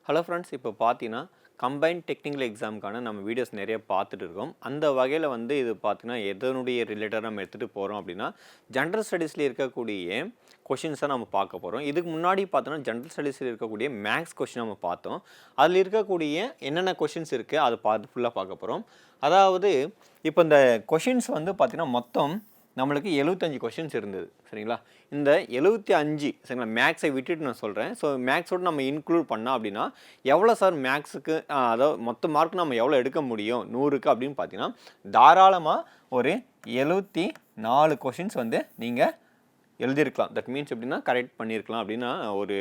Hello friends, இப்போ பார்த்தீங்கன்னா combined technical எக்ஸாமுக்கான நம்ம வீடியோஸ் நிறைய பார்த்துட்டு இருக்கோம். அந்த வகையில் வந்து இது பார்த்தீங்கன்னா எதனுடைய ரிலேட்டடாக நம்ம எடுத்துகிட்டு போகிறோம் அப்படின்னா, ஜென்ரல் ஸ்டடீஸில் இருக்கக்கூடிய கொஷின்ஸாக நம்ம பார்க்க போகிறோம். இதுக்கு முன்னாடி பார்த்தோன்னா ஜென்ரல் ஸ்டடீஸில் இருக்கக்கூடிய மேக்ஸ் கொஷின் நம்ம பார்த்தோம். அதில் இருக்கக்கூடிய என்னென்ன கொஷின்ஸ் இருக்குது அதை ஃபுல்லாக பார்க்க போகிறோம். அதாவது இப்போ இந்த கொஷின்ஸ் வந்து பார்த்திங்கன்னா மொத்தம் நம்மளுக்கு 75 கொஷின்ஸ் இருந்தது. சரிங்களா? இந்த 75 சரிங்களா, மேக்ஸை விட்டுட்டு நான் சொல்கிறேன். ஸோ மேக்ஸோடு நம்ம இன்க்ளூட் பண்ணோம் அப்படின்னா எவ்வளோ சார் மேக்ஸுக்கு அதாவது மொத்த மார்க் நம்ம எவ்வளோ எடுக்க முடியும் 100க்கு அப்படின்னு பார்த்தீங்கன்னா, தாராளமாக ஒரு 74 கொஷின்ஸ் வந்து நீங்கள் எழுதியிருக்கலாம். தட் மீன்ஸ் எப்படின்னா கரெக்ட் பண்ணியிருக்கலாம் அப்படின்னு ஒரு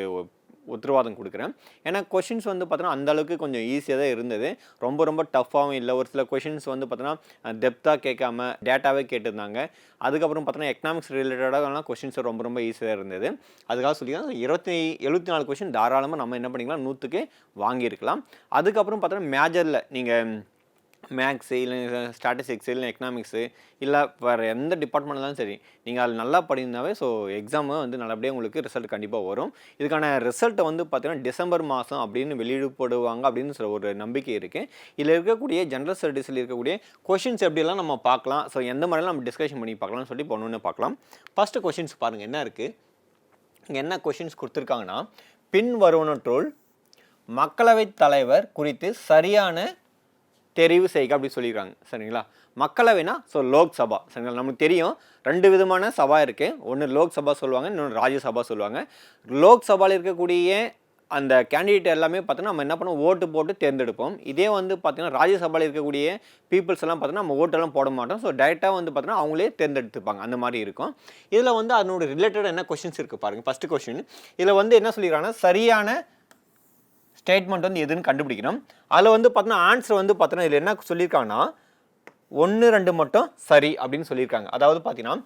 உத்தரவாதம் கொடுக்குறேன். ஏன்னா கொஷின்ஸ் வந்து பார்த்தோன்னா அந்தளவுக்கு கொஞ்சம் ஈஸியாக தான் இருந்தது. ரொம்ப டஃப்பாகவும் இல்லை. ஒரு சில கொஷின்ஸ் வந்து பார்த்தோன்னா டெப்த்தாக கேட்காம டேட்டாவே கேட்டிருந்தாங்க. அதுக்கப்புறம் பார்த்தோன்னா எக்கனாமிக்ஸ் ரிலேட்டடாக கொஷின்ஸ் ரொம்ப ஈஸியாக இருந்தது. அதுக்காக சொல்லிக்கலாம் 74 கொஷின் தாராளமாக நம்ம என்ன பண்ணிக்கலாம் 100க்கு வாங்கியிருக்கலாம். அதுக்கப்புறம் பார்த்தோன்னா மேஜரில் நீங்கள் மேக்ஸு இல்லை ஸ்டாட்டிஸ்டிக்ஸு இல்லை எக்கனாமிக்ஸு இல்லை வேறு எந்த டிபார்ட்மெண்ட் இருந்தாலும் சரி, நீங்கள் அதில் நல்லா படிந்தாவே ஸோ எக்ஸாமு வந்து நல்லபடியாக உங்களுக்கு ரிசல்ட் கண்டிப்பாக வரும். இதுக்கான ரிசல்ட்டை வந்து பார்த்திங்கன்னா டிசம்பர் மாதம் அப்படின்னு வெளியிடப்படுவாங்க அப்படின்னு ஒரு நம்பிக்கை இருக்குது. இதில் இருக்கக்கூடிய ஜென்ரல் ஸ்டடீஸில் இருக்கக்கூடிய கொஷின்ஸ் எப்படிலாம் நம்ம பார்க்கலாம், ஸோ எந்த மாதிரிலாம் நம்ம டிஸ்கஷன் பண்ணி பார்க்கலாம்னு சொல்லி இப்போ ஒன்று பார்க்கலாம். ஃபஸ்ட்டு கொஷின்ஸ் பாருங்கள் என்ன இருக்குது. இங்கே என்ன கொஷின்ஸ் கொடுத்துருக்காங்கன்னா, பின் வருவனற்றுள் மக்களவைத் தலைவர் குறித்து சரியான தெரிவு செய்க அப்படி சொல்லியிருக்காங்க. சரிங்களா? மக்களவைனா ஸோ லோக்சபா. சரிங்களா? நமக்கு தெரியும் 2 விதமான சபா இருக்குது. ஒன்று லோக்சபா சொல்லுவாங்க, இன்னொன்று ராஜ்யசபா சொல்லுவாங்க. லோக்சபாவில் இருக்கக்கூடிய அந்த கேண்டிடேட் எல்லாமே பார்த்தோன்னா நம்ம என்ன பண்ணுவோம், ஓட்டு போட்டு தேர்ந்தெடுப்போம். இதே வந்து பார்த்தீங்கன்னா ராஜ்யசபாவில் இருக்கக்கூடிய பீப்புள்ஸ் எல்லாம் பார்த்தோன்னா நம்ம ஓட்டெல்லாம் போட மாட்டோம். ஸோ டைரெக்டாக வந்து பார்த்தோன்னா அவங்களே தேர்ந்தெடுத்துப்பாங்க. அந்த மாதிரி இருக்கும். இதில் வந்து அதனோட ரிலேட்டட் என்ன கொஷின்ஸ் இருக்குது பாருங்கள். ஃபஸ்ட்டு கொஷின் இதில் வந்து என்ன சொல்லியிருக்காங்கன்னா, சரியான ஸ்டேட்மெண்ட் வந்து எதுன்னு கண்டுபிடிக்கணும். அதில் வந்து பார்த்தோன்னா ஆன்சர் வந்து பார்த்தோன்னா இதில் என்ன சொல்லியிருக்காங்கன்னா 1, 2 மட்டும் சரி அப்படின்னு சொல்லியிருக்காங்க. அதாவது பார்த்தீங்கன்னா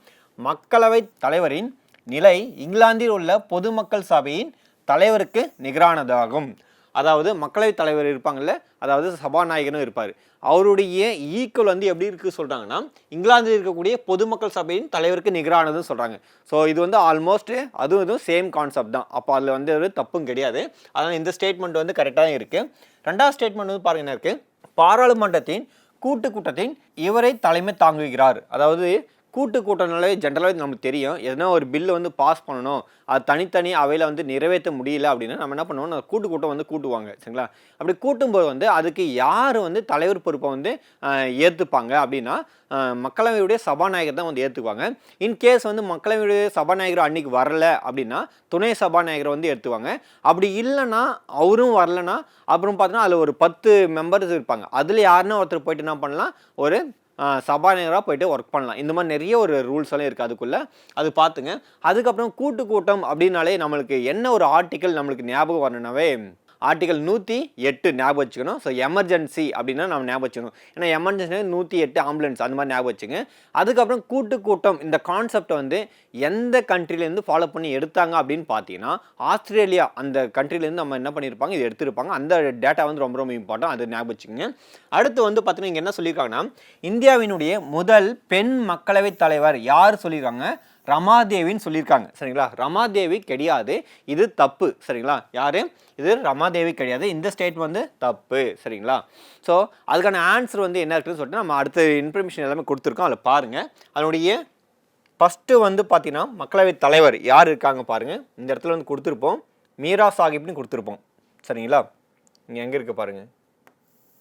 மக்களவைத் தலைவரின் நிலை இங்கிலாந்தில் உள்ள பொதுமக்கள் சபையின் தலைவருக்கு நிகரானதாகும். அதாவது மக்களவைத் தலைவர் இருப்பாங்கள்ல, அதாவது சபாநாயகனும் இருப்பார், அவருடைய ஈக்குவல் வந்து எப்படி இருக்குது சொல்கிறாங்கன்னா இங்கிலாந்தில் இருக்கக்கூடிய பொதுமக்கள் சபையின் தலைவருக்கு நிகரானதுன்னு சொல்கிறாங்க. ஸோ இது வந்து ஆல்மோஸ்ட் அதுவும் சேம் கான்செப்ட் தான். அப்போ அதில் வந்து ஒரு தப்பும் கிடையாது. அதனால் இந்த ஸ்டேட்மெண்ட் வந்து கரெக்டாக தான் இருக்குது. ரெண்டாவது ஸ்டேட்மெண்ட் வந்து பாருங்க என்ன இருக்குது. பாராளுமன்றத்தின் கூட்டத்தின் இவரை தலைமை தாங்குகிறார். அதாவது கூட்டம்னாலே ஜென்ரலாக நமக்கு தெரியும், எதனா ஒரு பில்லு வந்து பாஸ் பண்ணணும், அது தனித்தனி அவையில் வந்து நிறைவேற்ற முடியல அப்படின்னா நம்ம என்ன பண்ணுவோம், கூட்டம் வந்து கூட்டுவாங்க. சரிங்களா? அப்படி கூட்டும்போது வந்து அதுக்கு யார் வந்து தலைவர் பொறுப்பை வந்து ஏற்றுப்பாங்க அப்படின்னா மக்களவையுடைய சபாநாயகர் தான் வந்து ஏற்றுக்குவாங்க. இன்கேஸ் வந்து மக்களவையுடைய சபாநாயகர் அன்றைக்கி வரல அப்படின்னா துணை சபாநாயகரை வந்து ஏற்றுவாங்க. அப்படி இல்லைன்னா அவரும் வரலன்னா அப்புறம் பார்த்தோன்னா அதில் ஒரு 10 மெம்பர்ஸ் இருப்பாங்க. அதில் யாருன்னா ஒருத்தர் போயிட்டு என்ன பண்ணலாம், ஒரு சபாநாயகராக போய்ட்டு ஒர்க் பண்ணலாம். இந்த மாதிரி நிறைய ஒரு ரூல்ஸ் எல்லாம் இருக்குது அதுக்குள்ளே, அது பார்த்துங்க. அதுக்கப்புறம் கூட்டம் அப்படின்னாலே நம்மளுக்கு என்ன ஒரு ஆர்டிக்கல் நம்மளுக்கு ஞாபகம் வரணுனாவே ஆர்டிகல் 108 ஞாபகம் வச்சுக்கணும். ஸோ எமர்ஜென்சி அப்படின்னா நம்ம ஞாபகம் வச்சுக்கணும். ஏன்னா எமர்ஜென்சி 108 ஆம்புலன்ஸ் அந்த மாதிரி ஞாபகம் வச்சுங்க. அதுக்கப்புறம் கூட்டம் இந்த கான்செப்டை வந்து எந்த கண்ட்ரிலேருந்து ஃபாலோ பண்ணி எடுத்தாங்க அப்படின்னு பார்த்தீங்கன்னா ஆஸ்திரேலியா, அந்த கண்ட்ரிலேருந்து நம்ம என்ன பண்ணியிருப்பாங்க இது எடுத்திருப்பாங்க. அந்த டேட்டா வந்து ரொம்ப இம்பார்ட்டன்ட், அது ஞாபகம் வச்சுக்கோங்க. அடுத்து வந்து பார்த்தீங்கன்னா இங்கே என்ன சொல்லியிருக்காங்கன்னா, இந்தியாவினுடைய முதல் பெண் மக்களவைத் தலைவர் யார் சொல்லியிருக்காங்க, ரமாதேவின்னு சொல்லியிருக்காங்க. சரிங்களா? ரமாதேவி கிடையாது, இது தப்பு. சரிங்களா? யார் இது, ரமாதேவி கிடையாது, இந்த ஸ்டேட் வந்து தப்பு. சரிங்களா? ஸோ அதுக்கான ஆன்சர் வந்து என்ன இருக்குன்னு சொல்லிட்டு நம்ம அடுத்த இன்ஃபர்மேஷன் எல்லாமே கொடுத்துருக்கோம், அதில் பாருங்கள். அதனுடைய ஃபஸ்ட்டு வந்து பார்த்தீங்கன்னா மக்களவைத் தலைவர் யார் இருக்காங்க பாருங்கள். இந்த இடத்துல வந்து கொடுத்துருப்போம், மீரா சாஹிப்னு கொடுத்துருப்போம். சரிங்களா? இங்கே எங்கே இருக்குது பாருங்கள்,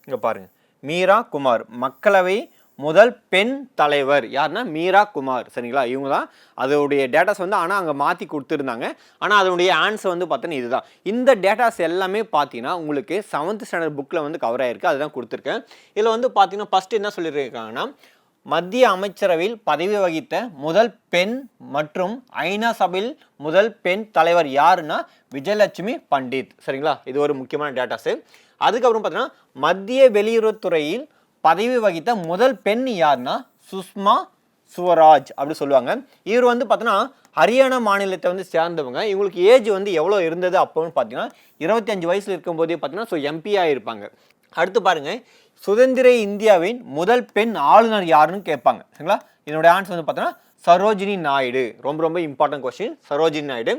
இங்கே பாருங்கள், மீரா குமார் மக்களவை முதல் பெண் தலைவர் யாருன்னா மீரா குமார். சரிங்களா? இவங்க தான். அதோடைய டேட்டாஸ் வந்து ஆனால் அங்கே மாற்றி கொடுத்துருந்தாங்க. ஆனால் அதனுடைய ஆன்சர் வந்து பார்த்தீங்கன்னா இதுதான். இந்த டேட்டாஸ் எல்லாமே பார்த்தீங்கன்னா உங்களுக்கு 7th ஸ்டாண்டர்ட் புக்கில் வந்து கவர் ஆகிருக்கு, அதுதான் கொடுத்துருக்கேன். இதில் வந்து பார்த்தீங்கன்னா ஃபஸ்ட்டு என்ன சொல்லியிருக்காங்கன்னா, மத்திய அமைச்சரவையில் பதவி வகித்த முதல் பெண் மற்றும் ஐநா சபையில் முதல் பெண் தலைவர் யாருன்னா விஜயலட்சுமி பண்டிட். சரிங்களா? இது ஒரு முக்கியமான டேட்டாஸு. அதுக்கப்புறம் பார்த்தீங்கன்னா மத்திய வெளியுறவுத்துறையில் பதவி வகித்த முதல் பெண் யாருன்னா சுஷ்மா சுவராஜ் அப்படி சொல்லுவாங்க. இவர் வந்து பார்த்தீங்கன்னா ஹரியானா மாநிலத்தை வந்து சேர்ந்தவங்க. இவங்களுக்கு ஏஜ் வந்து எவ்வளோ இருந்தது அப்போன்னு பார்த்தீங்கன்னா 25 வயசில் இருக்கும்போதே பார்த்தீங்கன்னா ஸோ எம்பியாக இருப்பாங்க. அடுத்து பாருங்கள், சுதந்திர இந்தியாவின் முதல் பெண் ஆளுநர் யாருன்னு கேட்பாங்க. சரிங்களா? இதனுடைய ஆன்சர் வந்து பார்த்தீங்கன்னா சரோஜினி நாயுடு. ரொம்ப இம்பார்ட்டன்ட் கொஸ்டின், சரோஜினி நாயுடு.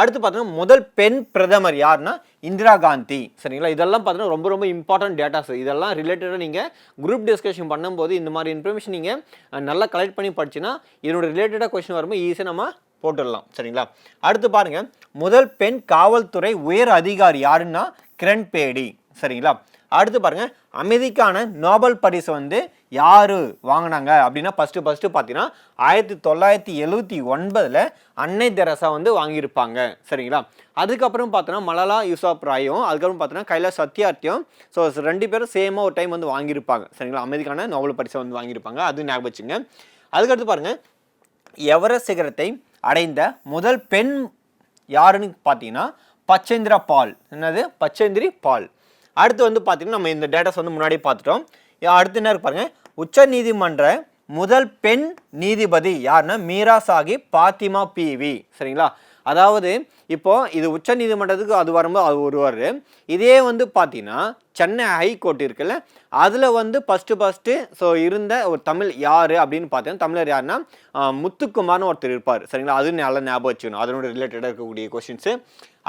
அடுத்து பார்த்தீங்கன்னா முதல் பெண் பிரதமர் யாருன்னா இந்திரா காந்தி. சரிங்களா, இதெல்லாம் பார்த்தீங்கன்னா ரொம்ப ரொம்ப இம்பார்ட்டன்ட் டேட்டாஸ். இதெல்லாம் ரிலேட்டடாக நீங்கள் குரூப் டிஸ்கஷன் பண்ணும்போது இந்த மாதிரி இன்ஃபர்மேஷன் நீங்கள் நல்லா கலெக்ட் பண்ணி படிச்சுன்னா இதனோட ரிலேட்டடாக கொஸ்டின் வரும்போது ஈஸியாக நம்ம போட்டுடலாம். சரிங்களா, அடுத்து பாருங்க முதல் பெண் காவல்துறை உயர் அதிகாரி யாருன்னா கிரண் பேடி. சரிங்களா, அடுத்து பாருங்க அமைதிக்கான நோபல் பரிசு வந்து யாரு வாங்கினாங்க அப்படின்னா ஃபர்ஸ்ட் பார்த்தீங்கன்னா 1979 அன்னை தெரசா வந்து வாங்கியிருப்பாங்க. சரிங்களா, அதுக்கப்புறம் பார்த்தோன்னா மலாலா யூசப்ராயும் அதுக்கப்புறம் பார்த்தோன்னா கைலாஷ் சத்யார்த்தியும் ஸோ 2 பேரும் சேமாக ஒரு டைம் வந்து வாங்கியிருப்பாங்க. சரிங்களா, அமைதிக்கான நோபல் பரிசை வந்து வாங்கியிருப்பாங்க, அது ஞாபகம் வச்சுங்க. அதுக்கடுத்து பாருங்க எவரெஸ்ட் சிகரத்தை அடைந்த முதல் பெண் யாருன்னு பார்த்தீங்கன்னா பச்சேந்திரா பால். என்னது பச்சேந்திரி பால். அடுத்து வந்து பார்த்தீங்கன்னா நம்ம இந்த டேட்டாஸ் வந்து முன்னாடி பார்த்துட்டோம். அடுத்து என்ன இருக்கு பாருங்க உச்ச நீதிமன்ற முதல் பெண் நீதிபதி யாருன்னா மீரா சாஹிப் பாத்திமா பிவி. சரிங்களா, அதாவது இப்போ இது உச்ச நீதிமன்றத்துக்கு அது வரும்போது அது ஒருவர். இதே வந்து பார்த்தீங்கன்னா சென்னை ஹைகோர்ட் இருக்குல்ல, அதில் வந்து ஃபஸ்ட்டு ஸோ இருந்த ஒரு தமிழ் யார் அப்படின்னு பார்த்தீங்கன்னா தமிழர் யாருன்னா முத்துக்குமார்னு ஒருத்தர் இருப்பார். சரிங்களா, அது நல்லா ஞாபகம் வச்சுக்கணும், அதனோட ரிலேட்டடாக இருக்கக்கூடிய கொஸ்டின்ஸு.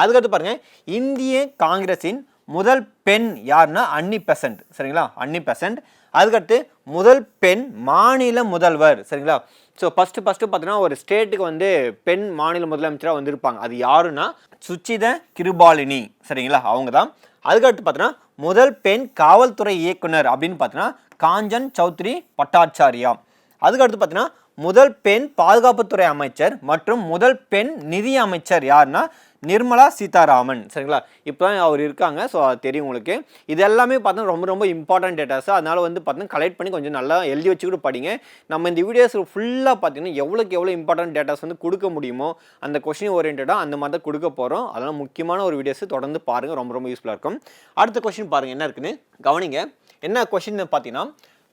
அதுக்கடுத்து பாருங்கள் இந்திய காங்கிரஸின் முதல் பெண் யாருன்னா அன்னி பெசன்ட். சரிங்களா, அன்னி பெசன்ட். அதுக்கடுத்து முதல் பெண் மாநில முதல்வர். சரிங்களா, ஸோ ஃபஸ்ட்டு பார்த்தீங்கன்னா ஒரு ஸ்டேட்டுக்கு வந்து பெண் மாநில முதலமைச்சராக வந்திருப்பாங்க, அது யாருன்னா சுச்சித கிருபாலினி. சரிங்களா, அவங்க தான். அதுக்கடுத்து பார்த்தீங்கன்னா முதல் பெண் காவல்துறை இயக்குனர் அப்படின்னு பார்த்தீங்கன்னா காஞ்சன் சௌத்ரி பட்டாச்சாரியா. அதுக்கடுத்து பார்த்தீங்கன்னா முதல் பெண் பாதுகாப்புத்துறை அமைச்சர் மற்றும் முதல் பெண் நிதி அமைச்சர் யாருன்னா நிர்மலா சீதாராமன். சரிங்களா, இப்போ தான் அவர் இருக்காங்க, ஸோ அது தெரியும் உங்களுக்கு. இது எல்லாமே பார்த்தா ரொம்ப ரொம்ப இம்பார்ட்டன்ட் டேட்டாஸ். அதனால் வந்து பார்த்தீங்கன்னா கலெக்ட் பண்ணி கொஞ்சம் நல்லா எழுதி வச்சுக்கிட்டு படிங்க. நம்ம இந்த வீடியோஸ் ஃபுல்லாக பார்த்தீங்கன்னா எவ்வளோ இம்பார்ட்டன்ட் டேட்டாஸ் வந்து கொடுக்க முடியுமோ அந்த கொஸ்டின் ஓரியன்டாக அந்த மாதிரி தான் கொடுக்க போகிறோம். அதனால் முக்கியமான ஒரு வீடியோஸ் தொடர்ந்து பாருங்கள், ரொம்ப ரொம்ப யூஸ்ஃபுல்லாக இருக்கும். அடுத்த கொஸ்டின் பாருங்கள் என்ன இருக்குன்னு கவனிங்க. என்ன கொஸ்டின் பார்த்தீங்கன்னா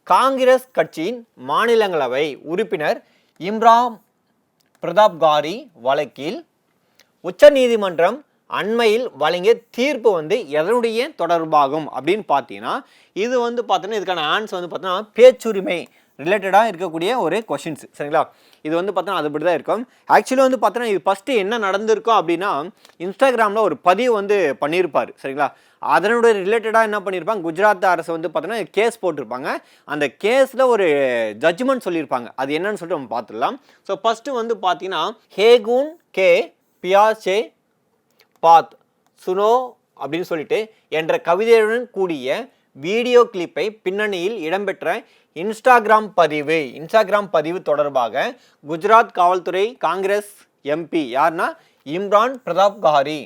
காங்கிரஸ் கட்சியின் மாநிலங்களவை உறுப்பினர் இம்ரான் பிரதாப்காரி வழக்கில் உச்ச நீதிமன்றம் அண்மையில் வழங்கிய தீர்ப்பு வந்து எதனுடைய தொடர்பாகும் அப்படின்னு பார்த்தீங்கன்னா இது வந்து பார்த்தீங்கன்னா இதுக்கான ஆன்சர் வந்து பார்த்தீங்கன்னா பேச்சுரிமை ரிலேட்டடாக இருக்கக்கூடிய ஒரு கொஷின்ஸ். சரிங்களா, இது வந்து பார்த்தோன்னா அதுபடி தான் இருக்கும். ஆக்சுவலி வந்து பார்த்தோன்னா இது ஃபஸ்ட்டு என்ன நடந்திருக்கும் அப்படின்னா இன்ஸ்டாகிராமில் ஒரு பதிவு வந்து பண்ணியிருப்பார். சரிங்களா, அதனுடைய ரிலேட்டடாக என்ன பண்ணியிருப்பாங்க குஜராத் அரசு வந்து பார்த்தோன்னா கேஸ் போட்டிருப்பாங்க. அந்த கேஸில் ஒரு ஜட்ஜ்மெண்ட் சொல்லியிருப்பாங்க, அது என்னன்னு சொல்லிட்டு நம்ம பார்த்துடலாம். ஸோ ஃபஸ்ட்டு வந்து பார்த்தீங்கன்னா ஹேகூன் கே பியாசே பாத் சுனோ அப்படின்னு சொல்லிட்டு என்ற கவிதையுடன் கூடிய வீடியோ கிளிப்பை பின்னணியில் இடம்பெற்ற இன்ஸ்டாகிராம் பதிவு தொடர்பாக குஜராத் காவல்துறை காங்கிரஸ் எம்பி யாருன்னா இம்ரான் பிரதாப்காரி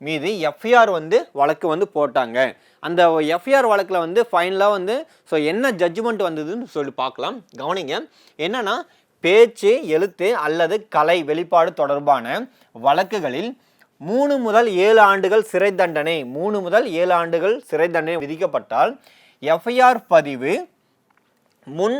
மீது எஃப்ஐஆர் வந்து வழக்கு வந்து போட்டாங்க. அந்த எஃப்ஐஆர் வழக்கில் வந்து ஃபைனலாக வந்து ஸோ என்ன ஜட்ஜ்மெண்ட் வந்ததுன்னு சொல்லி பார்க்கலாம். கவனிங்க, என்னன்னா பேச்சு எழுத்து அல்லது கலை வெளிப்பாடு தொடர்பான வழக்குகளில் 3 முதல் 7 ஆண்டுகள் சிறை தண்டனை விதிக்கப்பட்டால் எஃப்ஐஆர் பதிவு முன்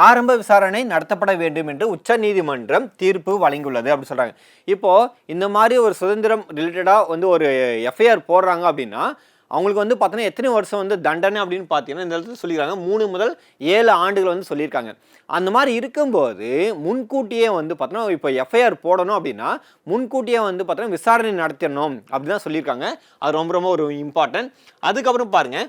ஆரம்ப விசாரணை நடத்தப்பட வேண்டும் என்று உச்ச நீதிமன்றம் தீர்ப்பு வழங்கியுள்ளது அப்படின்னு சொல்கிறாங்க. இப்போது இந்த மாதிரி ஒரு சுதந்திரம் ரிலேட்டடாக வந்து ஒரு எஃப்ஐஆர் போடுறாங்க அப்படின்னா அவங்களுக்கு வந்து பார்த்தோன்னா எத்தனை வருஷம் வந்து தண்டனை அப்படின்னு பார்த்தீங்கன்னா இந்த இடத்துல சொல்லியிருக்காங்க 3 முதல் 7 ஆண்டுகள் வந்து சொல்லியிருக்காங்க. அந்த மாதிரி இருக்கும்போது முன்கூட்டியே வந்து பார்த்தோன்னா இப்போ எஃப்ஐஆர் போடணும் அப்படின்னா முன்கூட்டியே வந்து பார்த்தோன்னா விசாரணை நடத்தணும் அப்படின்னு தான் சொல்லியிருக்காங்க. அது ரொம்ப ரொம்ப ஒரு இம்பார்ட்டன்ட். அதுக்கப்புறம் பாருங்கள்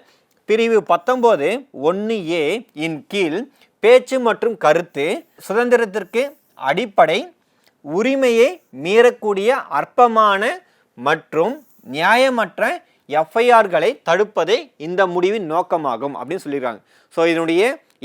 பிரிவு 19(1)A இன் கீழ் பேச்சு மற்றும் கருத்து சுதந்திரத்திற்கு அடிப்படை உரிமையை மீறக்கூடிய அற்பமான மற்றும் நியாயமற்ற எஃப்ஐஆர்களை தடுப்பதே இந்த முடிவின் நோக்கமாகும் அப்படின்னு சொல்லியிருக்காங்க. ஸோ இதனுடைய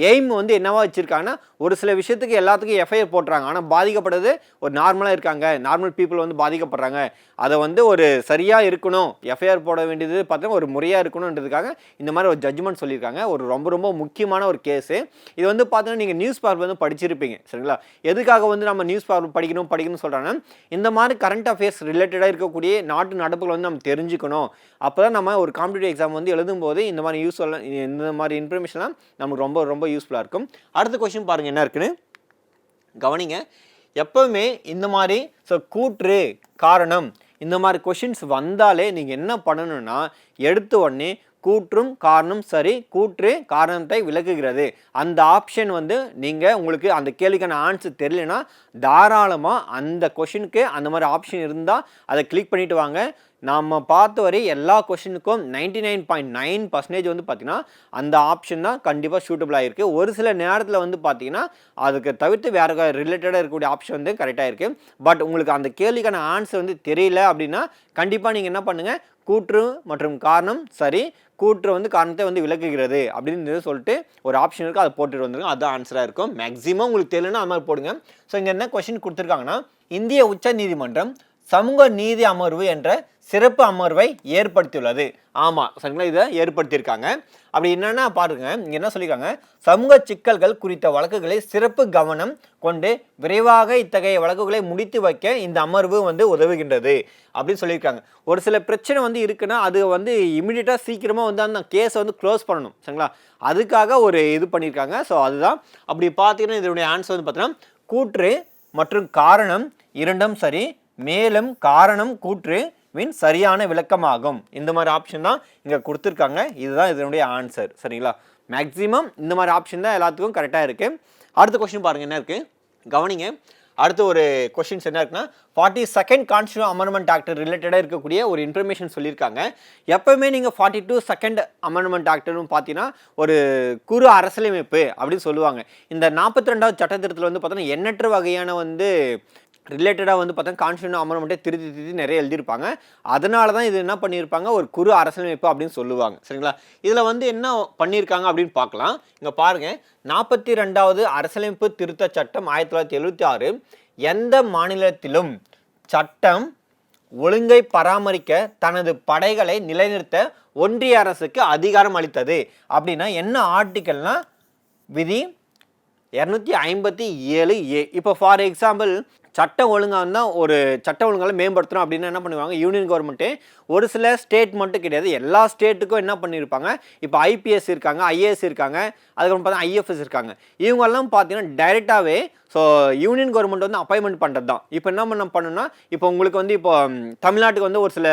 எய்ம் வந்து என்னவா வச்சுருக்காங்கன்னா ஒரு சில விஷயத்துக்கு எல்லாத்துக்கும் எஃப்ஐஆர் போட்டுறாங்க, ஆனால் பாதிக்கப்படுறது ஒரு நார்மலாக இருக்காங்க, நார்மல் பீப்புள் வந்து பாதிக்கப்படுறாங்க, அதை வந்து ஒரு சரியாக இருக்கணும், எஃப்ஐஆர் போட வேண்டியது பார்த்தீங்கன்னா ஒரு முறையாக இருக்கணுன்றதுக்காக இந்த மாதிரி ஒரு ஜட்ஜ்மெண்ட் சொல்லியிருக்காங்க. ஒரு ரொம்ப ரொம்ப முக்கியமான ஒரு கேஸு. இது வந்து பார்த்தீங்கன்னா நீங்கள் நியூஸ் பேப்பர் வந்து படிச்சிருப்பீங்க. சரிங்களா, எதுக்காக வந்து நம்ம நியூஸ் பேப்பர் படிக்கணும்னு சொல்கிறாங்கன்னா இந்த மாதிரி கரண்ட் அஃபேர்ஸ் ரிலேட்டடாக இருக்கக்கூடிய நாட்டு நடப்புகள் வந்து நம்ம தெரிஞ்சுக்கணும். அப்போ தான் நம்ம ஒரு காம்படிட்டிவ் எக்ஸாம் வந்து எழுதும்போது இந்த மாதிரி இந்த மாதிரி இன்ஃபர்மேஷன்லாம் நமக்கு ரொம்ப ரொம்ப யூஸ்ஃபுல்லாக இருக்கும். அடுத்த கொஸ்டின் பாருங்கள் என்ன இருக்குன்னு கவனிங்க. எப்போவுமே இந்த மாதிரி கூற்று காரணம் இந்த மாதிரி கொஷின்ஸ் வந்தாலே நீங்கள் என்ன பண்ணணும்னா எடுத்த உடனே கூற்றும் காரணம் சரி, கூற்று காரணத்தை விளக்குகிறது. அந்த ஆப்ஷன் வந்து நீங்கள் உங்களுக்கு அந்த கேள்விக்கான ஆன்சர் தெரியலனா தாராளமாக அந்த கொஷினுக்கு அந்த மாதிரி ஆப்ஷன் இருந்தால் அதை கிளிக் பண்ணிட்டு வாங்க. நம்ம பார்த்த வரை எல்லா கொஷினுக்கும் 99.9% வந்து பார்த்திங்கன்னா அந்த ஆப்ஷன் தான் கண்டிப்பாக சூட்டபிளாக இருக்குது. ஒரு சில நேரத்தில் வந்து பார்த்திங்கன்னா அதுக்கு தவிர்த்து வேறு ரிலேட்டடாக இருக்கக்கூடிய ஆப்ஷன் வந்து கரெக்டாக இருக்குது. பட் உங்களுக்கு அந்த கேள்விக்கான ஆன்சர் வந்து தெரியல அப்படின்னா கண்டிப்பாக நீங்கள் என்ன பண்ணுங்கள், கூற்று மற்றும் காரணம் சரி, கூற்று வந்து காரணத்தை வந்து விளக்குகிறது அப்படின்னு சொல்லிட்டு ஒரு ஆப்ஷன் இருக்குது, அதை போட்டுட்டு வந்துருங்க. அதுதான் ஆன்சராக இருக்கும். மேக்ஸிமம் உங்களுக்கு தெரியலன்னா அது மாதிரி போடுங்க. ஸோ இங்கே என்ன கொஷின் கொடுத்துருக்காங்கன்னா, இந்திய உச்ச நீதிமன்றம் சமூக நீதி அமர்வு என்ற சிறப்பு அமர்வை ஏற்படுத்தியுள்ளது. ஆமாம் சரிங்களா, இதை ஏற்படுத்தியிருக்காங்க. அப்படி என்னென்னா பாருங்க, இங்கே என்ன சொல்லியிருக்காங்க, சமூக சிக்கல்கள் குறித்த வழக்குகளை சிறப்பு கவனம் கொண்டு விரைவாக இத்தகைய வழக்குகளை முடித்து வைக்க இந்த அமர்வு வந்து உதவுகின்றது அப்படின்னு சொல்லியிருக்காங்க. ஒரு சில பிரச்சனை வந்து இருக்குன்னா அது வந்து இமிடியேட்டாக சீக்கிரமாக வந்து அந்த கேஸை வந்து க்ளோஸ் பண்ணணும் சரிங்களா, அதுக்காக ஒரு இது பண்ணியிருக்காங்க. ஸோ அதுதான். அப்படி பார்த்தீங்கன்னா இதனுடைய ஆன்சர் வந்து பார்த்தீங்கன்னா கூற்று மற்றும் காரணம் இரண்டும் சரி, மேலும் காரணம் கூற்று சரியான விளக்கமாகும். இந்த மாதிரி ஆப்ஷன் தான் இங்கே கொடுத்துருக்காங்க. இதுதான் இதனுடைய ஆன்சர் சரிங்களா. மேக்ஸிமம் இந்த மாதிரி ஆப்ஷன் தான் எல்லாத்துக்கும் கரெக்டாக இருக்குது. அடுத்த கொஸ்டின் பாருங்கள் என்ன இருக்குது கவனிங்க. அடுத்து ஒரு கொஸ்டின்ஸ் என்ன இருக்குன்னா, 42nd கான்ஸ்டிடியூஷன் அமெண்ட்மெண்ட் ஆக்ட் ரிலேட்டடாக இருக்கக்கூடிய ஒரு இன்ஃபர்மேஷன் சொல்லியிருக்காங்க. எப்போவுமே நீங்கள் 42nd அமெண்ட்மெண்ட் ஆக்ட்னு பார்த்தீங்கன்னா ஒரு குறு அரசியலமைப்பு அப்படின்னு சொல்லுவாங்க. இந்த 42வது சட்டத்திட்டத்தில் வந்து பார்த்தோன்னா எண்ணற்ற வகையான வந்து ரிலேட்டடாக வந்து பார்த்தா கான்ஸ்டிடியூஷன் அமெண்ட்மெண்ட்டை திருத்தி நிறைய எழுதியிருப்பாங்க. அதனால தான் இது என்ன பண்ணியிருப்பாங்க, ஒரு குறு அரசியலமைப்பு அப்படின்னு சொல்லுவாங்க சரிங்களா. இதில் வந்து என்ன பண்ணியிருக்காங்க அப்படின்னு பார்க்கலாம். இங்கே பாருங்கள், 42வது அரசியலமைப்பு திருத்த சட்டம் 1976 எந்த மாநிலத்திலும் சட்டம் ஒழுங்கை பராமரிக்க தனது படைகளை நிலைநிறுத்த ஒன்றிய அரசுக்கு அதிகாரம் அளித்தது. அப்படின்னா என்ன ஆர்டிக்கல்னா விதி 257A. இப்போ ஃபார் எக்ஸாம்பிள் சட்ட ஒழுங்காக இருந்தால் ஒரு சட்ட ஒழுங்கால மேம்படுத்தணும் அப்படின்னா என்ன பண்ணுவாங்க, யூனியன் கவர்மெண்ட்டு ஒரு சில ஸ்டேட் மட்டும் கிடையாது, எல்லா ஸ்டேட்டுக்கும் என்ன பண்ணியிருப்பாங்க, இப்போ ஐபிஎஸ் இருக்காங்க, ஐஏஎஸ் இருக்காங்க, அதுக்கப்புறம் பார்த்தா ஐஎஃப்எஸ் இருக்காங்க. இவங்கெல்லாம் பார்த்தீங்கன்னா டைரெக்டாகவே ஸோ யூனியன் கவர்மெண்ட் வந்து அப்பாயின்மெண்ட் பண்ணுறது தான். இப்போ என்ன பண்ணணும்னா, இப்போ உங்களுக்கு வந்து இப்போ தமிழ்நாட்டுக்கு வந்து ஒரு சில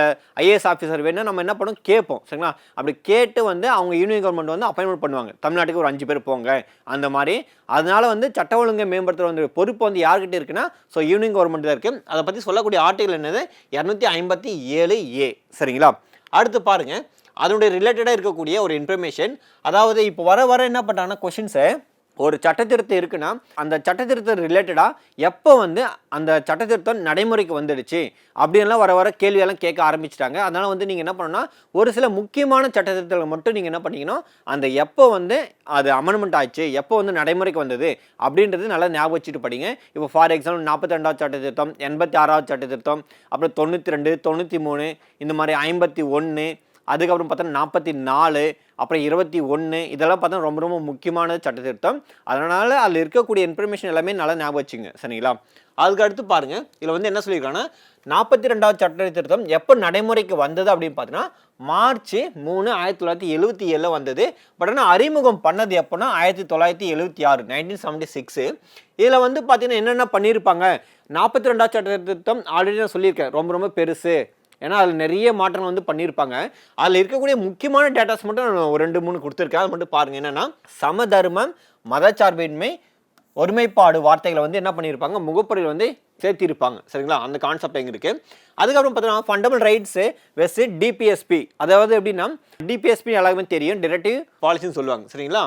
ஐஏஎஸ் ஆஃபீஸர் வேணும்னா நம்ம என்ன பண்ணுவோம் கேட்போம் சரிங்களா. அப்படி கேட்டு வந்து அவங்க யூனியன் கவர்மெண்ட் வந்து அப்பாயின்மெண்ட் பண்ணுவாங்க. தமிழ்நாட்டுக்கு ஒரு 5 பேர் போங்க அந்த மாதிரி. அதனால வந்து சட்ட ஒழுங்கை மேம்படுத்துகிற வந்து பொறுப்பு வந்து யார்கிட்ட இருக்குன்னா ஸோ யூனியன் கவர்மெண்ட் தான் இருக்குது. அதை பற்றி சொல்லக்கூடிய ஆர்டிகல் என்னது 257A சரிங்களா. அடுத்து பாருங்கள், அதனுடைய ரிலேட்டடாக இருக்கக்கூடிய ஒரு இன்ஃபர்மேஷன். அதாவது இப்போ வர என்ன பண்ணுறாங்கன்னா கொஷின்ஸை ஒரு சட்டத்திருத்தம் இருக்குன்னா அந்த சட்டத்திருத்தம் ரிலேட்டடாக எப்போ வந்து அந்த சட்டத்திருத்தம் நடைமுறைக்கு வந்துடுச்சு அப்படின்லாம் வர கேள்வியெல்லாம் கேட்க ஆரம்பிச்சிட்டாங்க. அதனால் வந்து நீங்கள் என்ன பண்ணணும்னா ஒரு சில முக்கியமான சட்டத்திருத்தங்களை மட்டும் நீங்கள் என்ன பண்ணிக்கணும், அந்த எப்போ வந்து அது அமெண்ட்மெண்ட் ஆச்சு, எப்போ வந்து நடைமுறைக்கு வந்தது அப்படின்றது நல்லா ஞாபகம் வச்சுட்டு படிங்க. இப்போ ஃபார் எக்ஸாம்பிள் 42வது சட்டத்திருத்தம், 86வது சட்டத்திருத்தம், அப்புறம் 92, 93, இந்த மாதிரி 51, அதுக்கப்புறம் பார்த்தோன்னா 44, அப்புறம் 21, இதெல்லாம் பார்த்தா ரொம்ப ரொம்ப முக்கியமான சட்டத்திருத்தம். அதனால் அதில் இருக்கக்கூடிய இன்ஃபர்மேஷன் எல்லாமே நல்லா ஞாபகம் வச்சுங்க சரிங்களா. அதுக்கு அடுத்து பாருங்கள், இதில் வந்து என்ன சொல்லியிருக்காங்கன்னா 42வது சட்டத்திருத்தம் எப்போ நடைமுறைக்கு வந்தது அப்படின்னு பார்த்தீங்கன்னா மார்ச் 3, 1977 வந்தது. பட் ஆனால் அறிமுகம் பண்ணது எப்போனா 1976, 1976. இதில் வந்து பார்த்தீங்கன்னா என்னென்ன பண்ணியிருப்பாங்க, 42வது சட்டத்திருத்தம் ஆல்ரெடி நான் சொல்லியிருக்கேன் ரொம்ப ரொம்ப பெருசு, ஏன்னா அதில் நிறைய மாற்றங்கள் வந்து பண்ணியிருப்பாங்க. அதில் இருக்கக்கூடிய முக்கியமான டேட்டாஸ் மட்டும் நான் ஒரு 2-3 கொடுத்துருக்கேன், அதை மட்டும் பாருங்கள். என்னென்னா சமதர்மம், மதச்சார்பின்மை, ஒருமைப்பாடு வார்த்தைகளை வந்து என்ன பண்ணியிருப்பாங்க முகப்புரையில் வந்து சேர்த்திருப்பாங்க சரிங்களா. அந்த கான்செப்ட் எங்கே இருக்குது. அதுக்கப்புறம் பார்த்தீங்கன்னா ஃபண்டமெண்டல் ரைட்ஸு வெஸ் டிபிஎஸ்பி. அதாவது எப்படின்னா டிபிஎஸ்பி எல்லாருமே தெரியும், டிரெக்டிவ் பாலிசின்னு சொல்லுவாங்க சரிங்களா.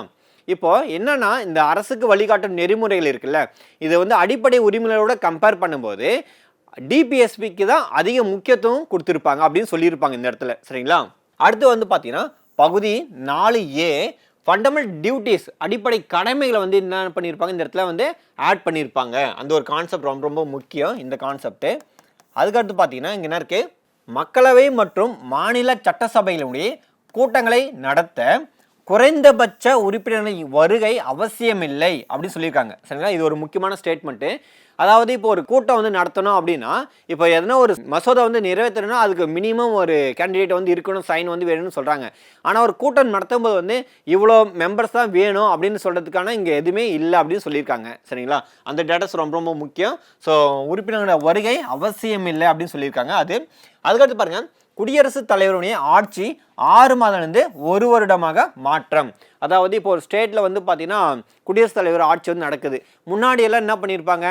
இப்போ என்னன்னா இந்த அரசுக்கு வழிகாட்டும் நெறிமுறைகள் இருக்குல்ல, இதை வந்து அடிப்படை உரிமைகளோட கம்பேர் பண்ணும்போது டிபிஎஸ்பிக்கு தான் அதிக முக்கியத்துவம் கொடுத்துருப்பாங்க அப்படின்னு சொல்லியிருப்பாங்க இந்த இடத்துல சரிங்களா. அடுத்து வந்து பார்த்தீங்கன்னா பகுதி 4A ஃபண்டமெண்டல் டியூட்டிஸ், அடிப்படை கடமைகளை வந்து என்ன பண்ணியிருப்பாங்க இந்த இடத்துல வந்து ஆட் பண்ணியிருப்பாங்க. அந்த ஒரு கான்செப்ட் ரொம்ப ரொம்ப முக்கியம் இந்த கான்செப்ட்டு. அதுக்கடுத்து பார்த்தீங்கன்னா இங்கே என்ன இருக்குது, மக்களவை மற்றும் மாநில சட்டசபைகளுடைய கூட்டங்களை நடத்த குறைந்தபட்ச உறுப்பினர்களின் வருகை அவசியமில்லை அப்படின்னு சொல்லியிருக்காங்க சரிங்களா. இது ஒரு முக்கியமான ஸ்டேட்மெண்ட்டு. அதாவது இப்போ ஒரு கூட்டம் வந்து நடத்தணும் அப்படின்னா, இப்போ எதனா ஒரு மசோதா வந்து நிறைவேற்றணும்னா அதுக்கு மினிமம் ஒரு கேண்டிடேட் வந்து இருக்கணும், சைன் வந்து வேணும்னு சொல்கிறாங்க. ஆனால் ஒரு கூட்டம் நடத்தும் போது வந்து இவ்வளோ மெம்பர்ஸ் தான் வேணும் அப்படின்னு சொல்கிறதுக்கான இங்கே எதுவுமே இல்லை அப்படின்னு சொல்லியிருக்காங்க சரிங்களா. அந்த டேட்டாஸ் ரொம்ப ரொம்ப முக்கியம். ஸோ உறுப்பினர்களோட வருகை அவசியம் இல்லை அப்படின்னு சொல்லியிருக்காங்க. அதுக்கடுத்து பாருங்கள், குடியரசுத் தலைவருடைய ஆட்சி 6 மாதம்லேருந்து 1 வருடமாக மாற்றம். அதாவது இப்போ ஒரு ஸ்டேட்டில் வந்து பார்த்தீங்கன்னா குடியரசுத் தலைவர் ஆட்சி வந்து நடக்குது. முன்னாடி எல்லாம் என்ன பண்ணியிருப்பாங்க,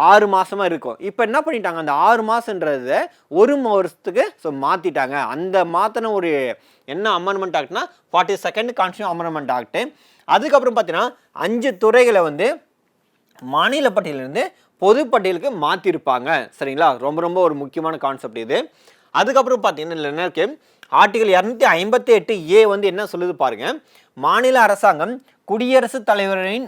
6 மாதமாக இருக்கும். இப்போ என்ன பண்ணிட்டாங்க, அந்த 6 மாதன்றதை 1 வருஷத்துக்கு மாற்றிட்டாங்க. அந்த மாற்றின ஒரு என்ன அமெண்ட்மெண்ட் ஆக்ட்னா 42nd கான்ஸ்டியூஷன் அமெண்ட்மெண்ட் ஆக்ட். அதுக்கப்புறம் பார்த்தீங்கன்னா 5 துறைகளை வந்து மாநில பட்டியலிருந்து பொதுப்பட்டியலுக்கு மாற்றிருப்பாங்க. சரிங்களா, ரொம்ப ரொம்ப ஒரு முக்கியமான கான்செப்ட் இது. அதுக்கப்புறம் பார்த்தீங்கன்னா என்ன இருக்கு, ஆர்டிகல் 258A வந்து என்ன சொல்லுது பாருங்க, மாநில அரசாங்கம் குடியரசுத் தலைவரின்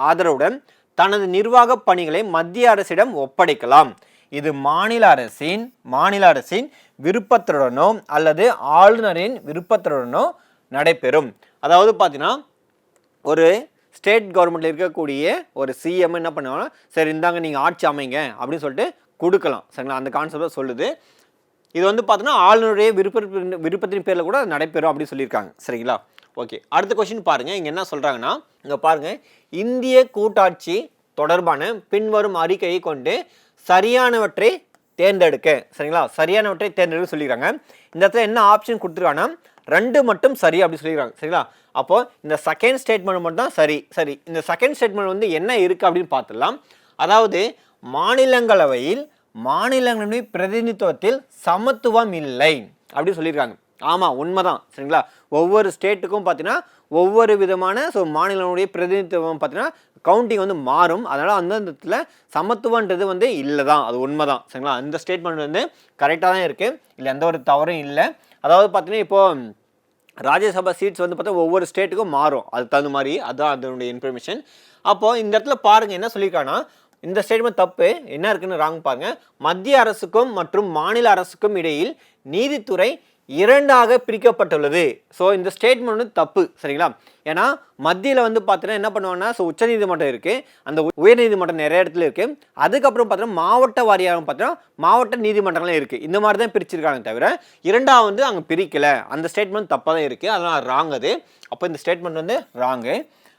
ஆதரவுடன் தனது நிர்வாக பணிகளை மத்திய அரசிடம் ஒப்படைக்கலாம். இது மாநில அரசின் விருப்பத்துடனோ அல்லது ஆளுநரின் விருப்பத்துடனோ நடைபெறும். அதாவது பார்த்தீங்கன்னா ஒரு ஸ்டேட் கவர்மெண்ட்டில் இருக்கக்கூடிய ஒரு சிஎம் என்ன பண்ணுவாங்கன்னா, சரி இந்தாங்க நீங்கள் ஆட்சி அமைங்க அப்படின்னு சொல்லிட்டு கொடுக்கலாம். சரிங்களா, அந்த கான்செப்டை சொல்லுது. இது வந்து பார்த்தீங்கன்னா ஆளுநருடைய விருப்பத்தின் பேரில் கூட நடைபெறும் அப்படின்னு சொல்லியிருக்காங்க. சரிங்களா, ஓகே. அடுத்த கொஸ்டின் பாருங்கள். இங்கே என்ன சொல்கிறாங்கன்னா, இங்கே பாருங்கள், இந்திய கூட்டாட்சி தொடர்பான பின்வரும் அறிக்கையை கொண்டு சரியானவற்றை தேர்ந்தெடுக்க. சரிங்களா, சரியானவற்றை தேர்ந்தெடுக்க சொல்லியிருக்காங்க. இந்த இடத்துல என்ன ஆப்ஷன் கொடுத்துருக்காங்கன்னா 2 மட்டும் சரி அப்படி சொல்லிடுறாங்க. சரிங்களா, அப்போ இந்த செகண்ட் ஸ்டேட்மெண்ட் மட்டும் தான் சரி. இந்த செகண்ட் ஸ்டேட்மெண்ட் வந்து என்ன இருக்கு அப்படின்னு பார்த்துடலாம். அதாவது மாநிலங்களின் பிரதிநிதித்துவத்தில் சமத்துவம் இல்லை அப்படி சொல்லியிருக்காங்க. ஆமாம், உண்மைதான். சரிங்களா, ஒவ்வொரு ஸ்டேட்டுக்கும் பார்த்தீங்கன்னா ஒவ்வொரு விதமான மாநிலங்களுடைய பிரதிநிதித்துவம் பார்த்தீங்கன்னா கவுண்டிங் வந்து மாறும். அதனால் அந்த இடத்துல சமத்துவன்றது வந்து இல்லை தான், அது உண்மை தான். சரிங்களா, இந்த ஸ்டேட்மெண்ட் வந்து கரெக்டாக தான் இருக்குது, இல்லை எந்த ஒரு தவறும் இல்லை. அதாவது பார்த்தீங்கன்னா இப்போது ராஜ்யசபா சீட்ஸ் வந்து பார்த்தா ஒவ்வொரு ஸ்டேட்டுக்கும் மாறும், அது தகுந்த மாதிரி, அதுதான் அதனுடைய இன்ஃபர்மேஷன். அப்போது இந்த இடத்துல பாருங்கள் என்ன சொல்லியிருக்காங்கன்னா, இந்த ஸ்டேட்மெண்ட் தப்பு, என்ன இருக்குன்னு ராங் பாருங்க. மத்திய அரசுக்கும் மற்றும் மாநில அரசுக்கும் இடையில் நீதித்துறை 2ஆக பிரிக்கப்பட்டுள்ளது. ஸோ இந்த ஸ்டேட்மெண்ட் வந்து தப்பு. சரிங்களா, ஏன்னா மத்தியில் வந்து பார்த்தீங்கன்னா என்ன பண்ணுவாங்கன்னா, உச்சநீதிமன்றம் இருக்குது, அந்த உயர்நீதிமன்றம் நிறைய இடத்துல இருக்குது. அதுக்கப்புறம் பார்த்தீங்கன்னா மாவட்ட வாரியாக பார்த்தீங்கன்னா மாவட்ட நீதிமன்றங்களும் இருக்குது. இந்த மாதிரி தான் பிரிச்சிருக்காங்க தவிர 2ஆக வந்து அங்கே பிரிக்கலை. அந்த ஸ்டேட்மெண்ட் தப்பாக தான் இருக்குது, அதனால் ராங் அது. அப்போ இந்த ஸ்டேட்மெண்ட் வந்து ராங்கு.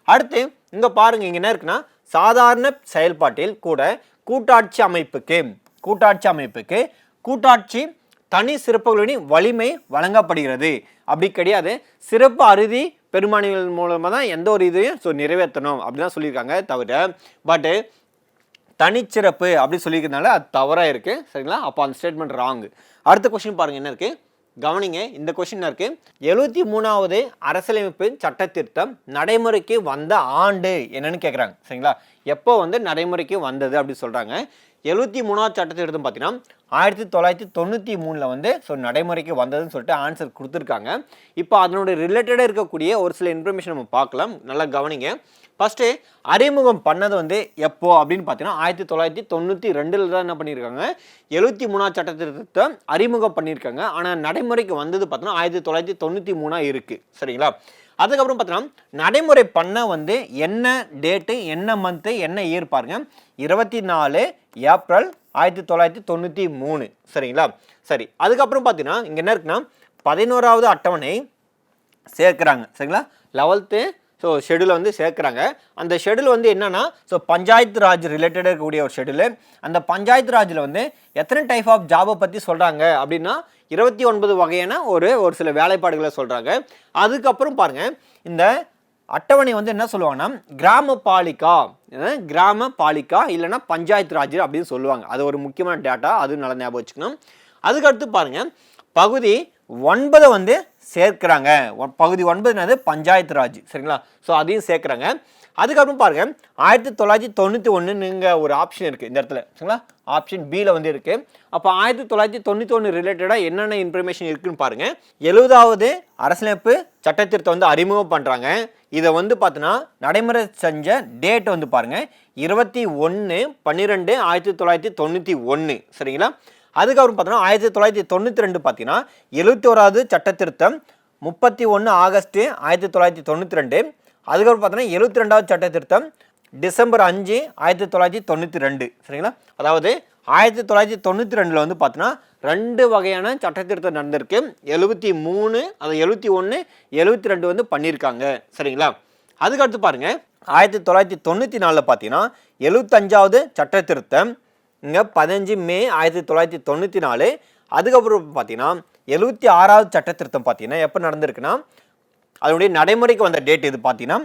அடுத்து இங்கே பாருங்கள், இங்கே என்ன இருக்குன்னா, சாதாரண செயல்பாட்டில் கூட கூட்டாட்சி தனி சிறப்புகளின் வலிமை வழங்கப்படுகிறது அப்படி கிடையாது. சிறப்பு அறுதி பெரும்பான்மைகள் மூலமாக தான் எந்த ஒரு இதையும் நிறைவேற்றணும் அப்படிதான் சொல்லியிருக்காங்க தவிர, பட்டு தனிச்சிறப்பு அப்படி சொல்லியிருக்கிறதுனால அது தவறாக இருக்குது. சரிங்களா, அப்போ அந்த ஸ்டேட்மெண்ட் ராங்கு. அடுத்த கொஸ்டின் பாருங்கள் என்ன இருக்குது, கவனிங்க. இந்த கொஸ்டின் இருக்குது, 73வது அரசியலமைப்பு சட்ட திருத்தம் நடைமுறைக்கு வந்த ஆண்டு என்னன்னு கேட்குறாங்க. சரிங்களா, எப்போ வந்து நடைமுறைக்கு வந்தது அப்படின்னு சொல்கிறாங்க. 73வது சட்ட திருத்தம் பார்த்தீங்கன்னா 1993 வந்து நடைமுறைக்கு வந்ததுன்னு சொல்லிட்டு ஆன்சர் கொடுத்துருக்காங்க. இப்போ அதனுடைய ரிலேட்டடாக இருக்கக்கூடிய ஒரு சில இன்ஃபர்மேஷன் நம்ம பார்க்கலாம், நல்லா கவனிங்க. ஃபஸ்ட்டு அறிமுகம் பண்ணது வந்து எப்போ அப்படின்னு பார்த்தீங்கன்னா 1992 தான் என்ன பண்ணியிருக்காங்க, 73வது சட்ட திருத்தத்தை அறிமுகம் பண்ணியிருக்காங்க. ஆனால் நடைமுறைக்கு வந்தது பார்த்தீங்கன்னா 1993 இருக்குது. சரிங்களா, அதுக்கப்புறம் பார்த்தீங்கன்னா நடைமுறை பண்ண வந்து என்ன டேட்டு, என்ன மந்த்து, என்ன இயர் பாருங்க, 24 ஏப்ரல் 1993. சரிங்களா, சரி. அதுக்கப்புறம் பார்த்தீங்கன்னா இங்கே என்ன இருக்குன்னா 11வது அட்டவணை சேர்க்குறாங்க. சரிங்களா, 11th ஷெடியூலை வந்து சேர்க்குறாங்க. அந்த ஷெடியூல் வந்து என்னன்னா பஞ்சாயத்து ராஜ் ரிலேட்டடாக இருக்கக்கூடிய ஒரு ஷெடியூலு. அந்த பஞ்சாயத்து ராஜில் வந்து எத்தனை டைப் ஆஃப் ஜாபை பற்றி சொல்கிறாங்க அப்படின்னா 29 வகையான ஒரு சில வேலைப்பாடுகளை சொல்கிறாங்க. அதுக்கப்புறம் பாருங்கள், இந்த அட்டவணை வந்து என்ன சொல்லுவாங்கன்னா கிராம பாலிகா இல்லைன்னா பஞ்சாயத்து ராஜ் அப்படின்னு சொல்லுவாங்க. அது ஒரு முக்கியமான டேட்டா, அது நல்லா ஞாபகம் வச்சுக்கணும். அதுக்கடுத்து பாருங்கள், பகுதி 9 வந்து சேர்க்குறாங்க. பகுதி 9 பஞ்சாயத்து ராஜ். சரிங்களா, அதையும் சேர்க்குறாங்க. அதுக்கப்புறம் பாருங்க 1991 ஒரு ஆப்ஷன் இருக்குது இந்த இடத்துல. சரிங்களா, ஆப்ஷன் பியில் வந்து இருக்குது. அப்போ 1991 ரிலேட்டடாக என்னென்ன இன்ஃபர்மேஷன் இருக்குன்னு பாருங்கள். 70வது அரசியலமைப்பு சட்டத்திருத்தம் வந்து அறிமுகம் பண்ணுறாங்க. இதை வந்து பார்த்தீங்கன்னா நடைமுறை செஞ்ச டேட் வந்து பாருங்கள் 21/12/1991. சரிங்களா, அதுக்கப்புறம் பார்த்தீங்கன்னா 1992 பார்த்தீங்கன்னா 71வது சட்டத்திருத்தம் 31 ஆகஸ்ட் 1992. அதுக்கப்புறம் பார்த்தீங்கன்னா 72வது சட்ட திருத்தம் டிசம்பர் 5 1992. சரிங்களா, அதாவது 1992 வந்து பார்த்தீங்கன்னா 2 வகையான சட்ட திருத்தம் நடந்திருக்கு. 73, அது 71, 72 வந்து பண்ணியிருக்காங்க. சரிங்களா, அதுக்கடுத்து பாருங்கள் 1994 பார்த்தீங்கன்னா 75வது சட்ட திருத்தம், இங்கே 15 மே 1994. அதுக்கப்புறம் பார்த்தீங்கன்னா 76வது சட்ட திருத்தம் பார்த்தீங்கன்னா எப்போ நடந்திருக்குன்னா அதனுடைய நடைமுறைக்கு வந்த டேட் இது பார்த்தீங்கன்னா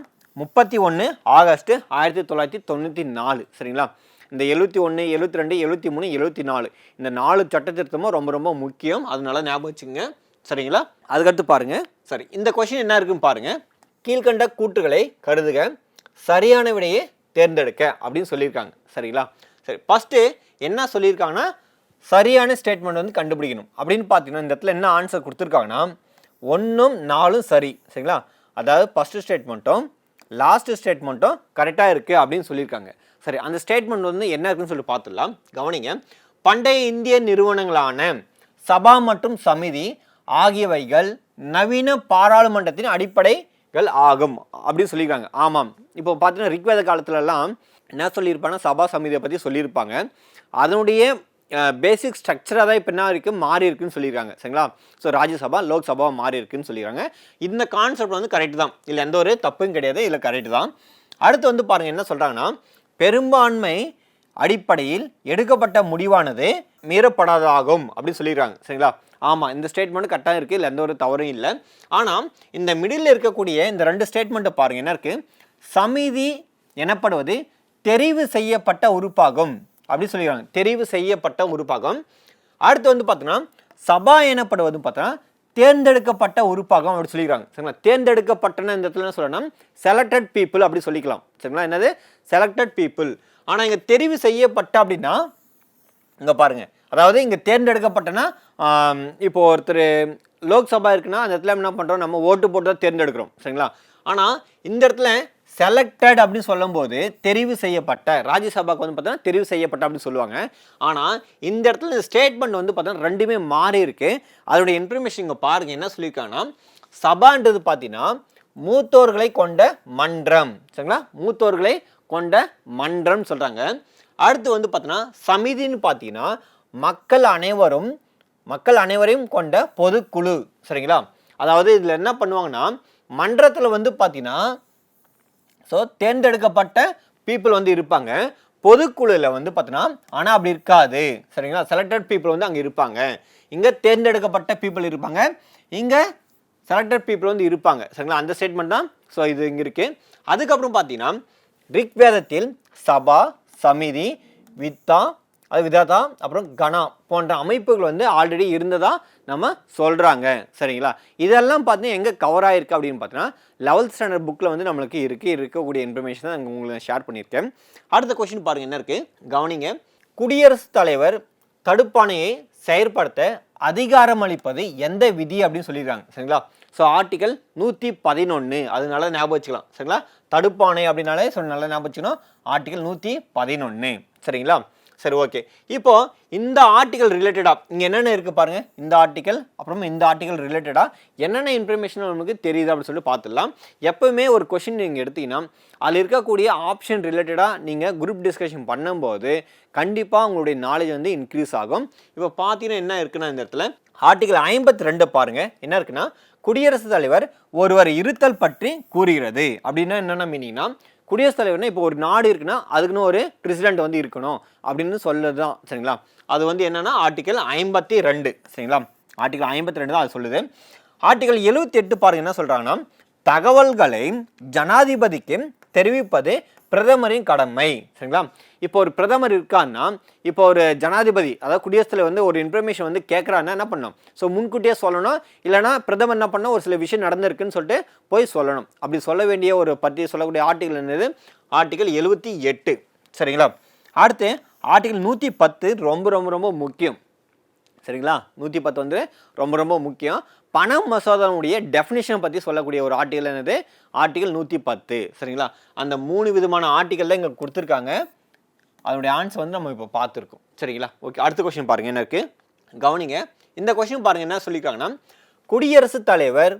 31 ஆகஸ்ட் 1994. சரிங்களா? இந்த 71, 72, 73, 74 இந்த 4 சட்ட திருத்தமும் ரொம்ப ரொம்ப முக்கியம். அதனால ஞாபகம் வச்சுங்க. சரிங்களா? அதுக்கடுத்து பாருங்க. சரி, இந்த கொஸ்டின் என்ன இருக்குன்னு பாருங்க. கீழ்கண்ட கூற்றுகளை கருதுக, சரியான விடையை தேர்ந்தெடுக்க அப்படின்னு சொல்லியிருக்காங்க. சரிங்களா? சரி, ஃபர்ஸ்ட் என்ன சொல்லியிருக்காங்கன்னா சரியான ஸ்டேட்மெண்ட் வந்து கண்டுபிடிக்கணும். அப்படின்னு பார்த்தீங்கன்னா இந்த இடத்துல என்ன ஆன்சர் கொடுத்துருக்காங்கன்னா 1ம் 4ம் சரி. சரிங்களா? அதாவது ஃபர்ஸ்ட் ஸ்டேட்மெண்ட்டும் லாஸ்ட் ஸ்டேட்மெண்ட்டும் கரெக்டாக இருக்குது அப்படின்னு சொல்லியிருக்காங்க. சரி, அந்த ஸ்டேட்மெண்ட் வந்து என்ன இருக்குன்னு சொல்லி பார்த்துடலாம். கவனிங்க. பண்டைய இந்திய நிறுவனங்களான சபா மற்றும் சமிதி ஆகியவைகள் நவீன பாராளுமன்றத்தின் அடிப்படைகள் ஆகும் அப்படின்னு சொல்லியிருக்காங்க. ஆமாம், இப்போ பார்த்தீங்கன்னா ரிக்வேத காலத்துலலாம் என்ன சொல்லியிருப்பாங்கன்னா சபா சமிதியை பற்றி சொல்லியிருப்பாங்க. அதனுடைய பேசிக் ஸ்ட்ரக்சராக தான் இப்போ என்ன இருக்குது மாறி இருக்குன்னு சொல்லியிருக்காங்க. சரிங்களா? ஸோ ராஜ்யசபா லோக்சபா மாறி இருக்குன்னு சொல்லியிருக்காங்க. இந்த கான்செப்ட் வந்து கரெக்ட் தான், இல்லை எந்த ஒரு தப்பும் கிடையாது, இல்லை கரெக்ட் தான். அடுத்து வந்து பாருங்கள் என்ன சொல்கிறாங்கன்னா பெரும்பான்மை அடிப்படையில் எடுக்கப்பட்ட முடிவானது மீறப்படாததாகும் அப்படின்னு சொல்லிடுறாங்க. சரிங்களா? ஆமாம், இந்த ஸ்டேட்மெண்ட் கரெக்டாக இருக்குது, இல்லை எந்த ஒரு தவறும் இல்லை. ஆனால் இந்த மிடில் இருக்கக்கூடிய இந்த 2 ஸ்டேட்மெண்ட்டை பாருங்கள் என்ன இருக்குது. சமிதி எனப்படுவது தெரிவு செய்யப்பட்ட உறுப்பாகும் அப்படி சொல்லிடுறாங்க. தெரிவு செய்யப்பட்ட உறுப்பாகும். அடுத்து வந்து பார்த்தீங்கன்னா சபா எனப்படுவது பார்த்தீங்கன்னா தேர்ந்தெடுக்கப்பட்ட உறுப்பாகும் அப்படி சொல்லிக்கிறாங்க. சரிங்களா? தேர்ந்தெடுக்கப்பட்டன இந்த இடத்துல என்ன சொல்லணும், செலக்டட் பீப்புள் அப்படி சொல்லிக்கலாம். சரிங்களா? என்னது செலக்டட் பீப்புள். ஆனால் இங்கே தெரிவு செய்யப்பட்ட அப்படின்னா இங்கே பாருங்கள், அதாவது இங்கே தேர்ந்தெடுக்கப்பட்டனா இப்போ ஒருத்தர் லோக்சபா இருக்குன்னா அந்த இடத்துல என்ன பண்ணுறோம், நம்ம ஓட்டு போட்டு தான் தேர்ந்தெடுக்கிறோம். சரிங்களா? ஆனால் இந்த இடத்துல செலக்டட் அப்படின்னு சொல்லும்போது தெரிவு செய்யப்பட்ட, ராஜ்யசபாவுக்கு வந்து பார்த்தீங்கன்னா தெரிவு செய்யப்பட்ட அப்படின்னு சொல்லுவாங்க. ஆனால் இந்த இடத்துல இந்த ஸ்டேட்மெண்ட் வந்து பார்த்தீங்கன்னா ரெண்டுமே மாறி இருக்கு. அதோடைய இன்ஃபர்மேஷன் இங்கே பாருங்கள் என்ன சொல்லியிருக்காங்கன்னா சபான்றது பார்த்தீங்கன்னா மூத்தோர்களை கொண்ட மன்றம். சரிங்களா? மூத்தோர்களை கொண்ட மன்றம் சொல்கிறாங்க. அடுத்து வந்து பார்த்தீங்கன்னா சமிதின்னு பார்த்தீங்கன்னா மக்கள் அனைவரையும் கொண்ட பொதுக்குழு. சரிங்களா? அதாவது இதில் என்ன பண்ணுவாங்கன்னா மன்றத்தில் வந்து பார்த்தீங்கன்னா ஸோ தேர்ந்தெடுக்கப்பட்ட பீப்புள் வந்து இருப்பாங்க, பொதுக்குழுவில் வந்து பார்த்தீங்கன்னா ஆனால் அப்படி இருக்காது. சரிங்களா? செலக்டட் பீப்புள் வந்து அங்கே இருப்பாங்க. இங்கே தேர்ந்தெடுக்கப்பட்ட பீப்புள் இருப்பாங்க, இங்கே செலக்டட் பீப்புள் வந்து இருப்பாங்க. சரிங்களா? அந்த ஸ்டேட்மெண்ட் தான் ஸோ இது இங்கே இருக்குது. அதுக்கப்புறம் பார்த்தீங்கன்னா ரிக்வேதத்தில் சபா, சமிதி, விதாதா அப்புறம் கணா போன்ற அமைப்புகள் வந்து ஆல்ரெடி இருந்ததா நம்ம சொல்கிறாங்க. சரிங்களா? இதெல்லாம் பார்த்தீங்கன்னா எங்கே கவர் ஆகிருக்கு அப்படின்னு பார்த்தீங்கன்னா 11th ஸ்டாண்டர்ட் புக்கில் வந்து நம்மளுக்கு இருக்கக்கூடிய இன்ஃபர்மேஷன் தான் உங்களுக்கு ஷேர் பண்ணியிருக்கேன். அடுத்த கொஸ்டின் பாருங்கள் என்ன இருக்குது, கவனிங்க. குடியரசுத் தலைவர் தடுப்பாணையை செயற்படுத்த அதிகாரம் அளிப்பது எந்த விதி அப்படின்னு சொல்லியிருக்காங்க. சரிங்களா? ஸோ ஆர்டிகல் 111 அதனால ஞாபகம் வச்சுக்கலாம். சரிங்களா? தடுப்பாணை அப்படின்னாலே நல்லா ஞாபகம் வச்சுக்கணும், ஆர்டிகல் 111. சரிங்களா? சரி, ஓகே. இப்போ இந்த ஆர்டிகல் ரிலேட்டடாக இங்கே என்னென்ன இருக்குது பாருங்கள். இந்த ஆர்டிகல் அப்புறம் இந்த ஆர்டிகல் ரிலேட்டடாக என்னென்ன இன்ஃபர்மேஷன் நமக்கு தெரியுது அப்படின்னு சொல்லி பார்த்துடலாம். எப்போவுமே ஒரு கொஷின் நீங்கள் எடுத்தீங்கன்னா அதில் இருக்கக்கூடிய ஆப்ஷன் ரிலேட்டடாக நீங்கள் குரூப் டிஸ்கஷன் பண்ணும்போது கண்டிப்பாக உங்களுடைய நாலேஜ் வந்து இன்க்ரீஸ் ஆகும். இப்போ பார்த்தீங்கன்னா என்ன இருக்குன்னா இந்த இடத்துல ஆர்டிகல் 52 பாருங்கள் என்ன இருக்குன்னா குடியரசுத் தலைவர் ஒருவர் இருத்தல் பற்றி கூறுகிறது. அப்படின்னா என்னென்ன மீனிங்னா குடியரசுத் தலைவர்னா இப்போ ஒரு நாடு இருக்குன்னா அதுக்குன்னு ஒரு பிரசிடென்ட் வந்து இருக்கணும் அப்படின்னு சொல்லுது தான். சரிங்களா? அது வந்து என்னன்னா ஆர்டிகல் 52. சரிங்களா? ஆர்டிகல் 52 தான் அது சொல்லுது. ஆர்டிகல் 78 பாருங்க என்ன சொல்றாங்கன்னா தகவல்களை ஜனாதிபதிக்கு தெரிவிப்பது பிரதமரின் கடமை. சரிங்களா? இப்போ ஒரு பிரதமர் இருக்கான்னா இப்போ ஒரு ஜனாதிபதி அதாவது குடியரசுத் தலைவர் வந்து ஒரு இன்ஃபர்மேஷன் வந்து கேட்குறான்னா என்ன பண்ணணும், ஸோ முன்கூட்டியே சொல்லணும். இல்லைனா பிரதமர் என்ன பண்ணணும், ஒரு சில விஷயம் நடந்திருக்குன்னு சொல்லிட்டு போய் சொல்லணும். அப்படி சொல்ல வேண்டிய ஒரு பற்றி சொல்லக்கூடிய ஆர்டிகல் என்னது ஆர்டிகல் 78. சரிங்களா? அடுத்து ஆர்டிகல் 110 ரொம்ப ரொம்ப ரொம்ப முக்கியம். சரிங்களா? 110 வந்து ரொம்ப ரொம்ப முக்கியம். பண மசோதாவுடைய டெஃபினிஷன் பற்றி சொல்லக்கூடிய ஒரு ஆர்டிகல் என்னது ஆர்டிகல் 110. சரிங்களா? அந்த 3 விதமான ஆர்டிகல் இங்கே கொடுத்துருக்காங்க. அதனுடைய ஆன்சர் வந்து நம்ம இப்போ பார்த்துருக்கோம். சரிங்களா? ஓகே, அடுத்த கொஸ்டின் பாருங்கள் என்ன இருக்குது, கவனிங்க. இந்த கொஸ்டின் பாருங்கள் என்ன சொல்லியிருக்காங்கன்னா குடியரசுத் தலைவர்